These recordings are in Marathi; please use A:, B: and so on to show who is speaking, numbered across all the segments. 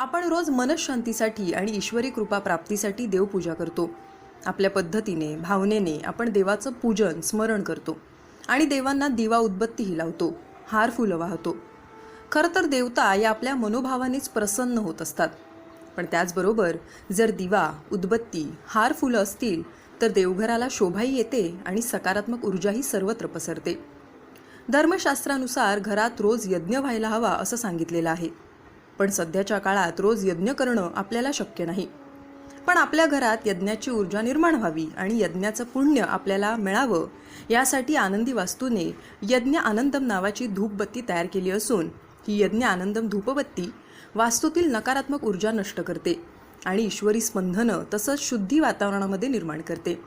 A: आपण रोज मनःशांतीसाठी आणि ईश्वरी कृपा प्राप्तीसाठी देवपूजा करतो। आपल्या पद्धतीने भावनेने आपण देवाचं पूजन स्मरण करतो आणि देवांना दिवा उदबत्तीही लावतो, हार फुलं वाहतो। खरं तर देवता या आपल्या मनोभावानेच प्रसन्न होत असतात। पण त्याचबरोबर जर दिवा उदबत्ती हार फुलं असतील तर देवघराला शोभाही येते आणि सकारात्मक ऊर्जाही सर्वत्र पसरते। धर्मशास्त्रानुसार घरात रोज यज्ञ व्हायला हवा असं सांगितलेलं आहे। पण सध्याच्या काळात रोज यज्ञ करणं आपल्याला शक्य नाही। पण आपल्या घरात यज्ञाची ऊर्जा निर्माण व्हावी आणि यज्ञाचं पुण्य आपल्याला मिळावं यासाठी आनंदी वास्तूने यज्ञ आनंदम नावाची धूपबत्ती तयार केली असून ही यज्ञ आनंदम धूपबत्ती वास्तूतील नकारात्मक ऊर्जा नष्ट करते आणि ईश्वरी स्पंदनं तसंच शुद्धी वातावरणामध्ये निर्माण करते।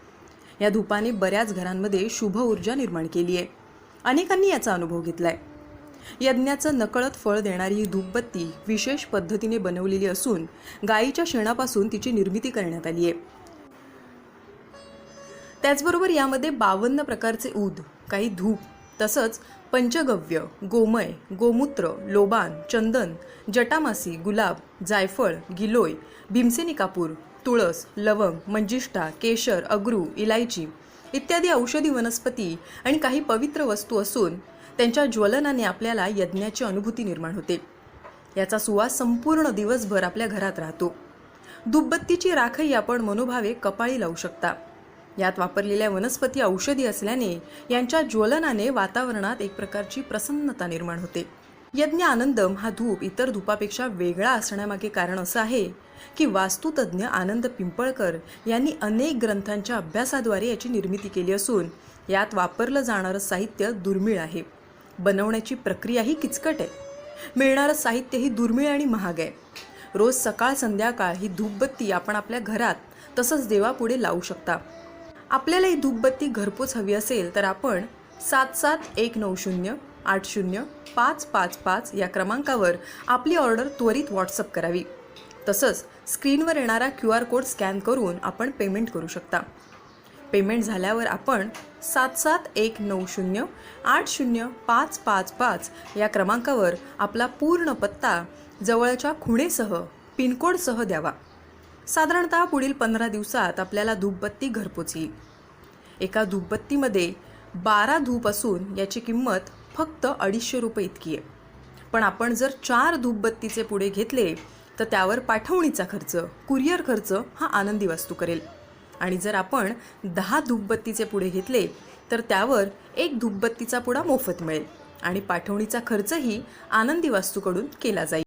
A: या धूपाने बऱ्याच घरांमध्ये शुभ ऊर्जा निर्माण केली आहे। अनेकांनी याचा अनुभव घेतलाय। यज्ञाचं नकळत फळ देणारी ही धूपबत्ती विशेष पद्धतीने बनवलेली असून गायीच्या शेणापासून तिची निर्मिती करण्यात आली आहे। त्याचबरोबर यामध्ये 52 प्रकारचे ऊद, काही धूप तसंच पंचगव्य, गोमय, गोमूत्र, लोबान, चंदन, जटामासी, गुलाब, जायफळ, गिलोय, भीमसेनी कापूर, तुळस, लवंग, मंजिष्ठा, केशर, अगरू, इलायची इत्यादी औषधी वनस्पती आणि काही पवित्र वस्तू असून त्यांच्या ज्वलनाने आपल्याला यज्ञाची अनुभूती निर्माण होते। याचा सुवास संपूर्ण दिवसभर आपल्या घरात राहतो। धूपबत्तीची राखही आपण मनोभावे कपाळी लावू शकता। यात वापरलेल्या वनस्पती औषधी असल्याने यांच्या ज्वलनाने वातावरणात एक प्रकारची प्रसन्नता निर्माण होते। यज्ञ आनंदम हा धूप इतर धूपापेक्षा वेगळा असण्यामागे कारण असं आहे की वास्तुतज्ञ आनंद पिंपळकर यांनी अनेक ग्रंथांच्या अभ्यासाद्वारे याची निर्मिती केली असून यात वापरलं जाणारं साहित्य दुर्मिळ आहे। बनवण्याची प्रक्रियाही किचकट आहे। मिळणारं साहित्यही दुर्मिळ आणि महाग आहे। रोज सकाळ संध्याकाळ ही धूपबत्ती आपण आपल्या घरात तसंच देवापुढे लावू शकता। आपल्याला ही धूपबत्ती घरपोच हवी असेल तर आपण 7710805555 या क्रमांकावर आपली ऑर्डर त्वरित व्हॉट्सअप करावी। तसंच स्क्रीनवर येणारा QR कोड स्कॅन करून आपण पेमेंट करू शकता। पेमेंट झाल्यावर आपण 7710805555 या क्रमांकावर आपला पूर्ण पत्ता जवळच्या खुणेसह पिनकोडसह द्यावा। साधारणतः पुढील 15 दिवसात आपल्याला धूपबत्ती घरपोच येईल। एका धूपबत्तीमध्ये 12 धूप असून याची किंमत फक्त 250 रुपये इतकी आहे। पण आपण जर 4 धूपबत्तीचे पुडे घेतले तर त्यावर पाठवणीचा खर्च, कुरिअर खर्च हा आनंदी वास्तू करेल। आणि जर आपण 10 धूपबत्तीचे पुडे घेतले तर त्यावर एक धूपबत्तीचा पुडा मोफत मिळेल आणि पाठवणीचा खर्चही आनंदी वास्तूकडून केला जाईल।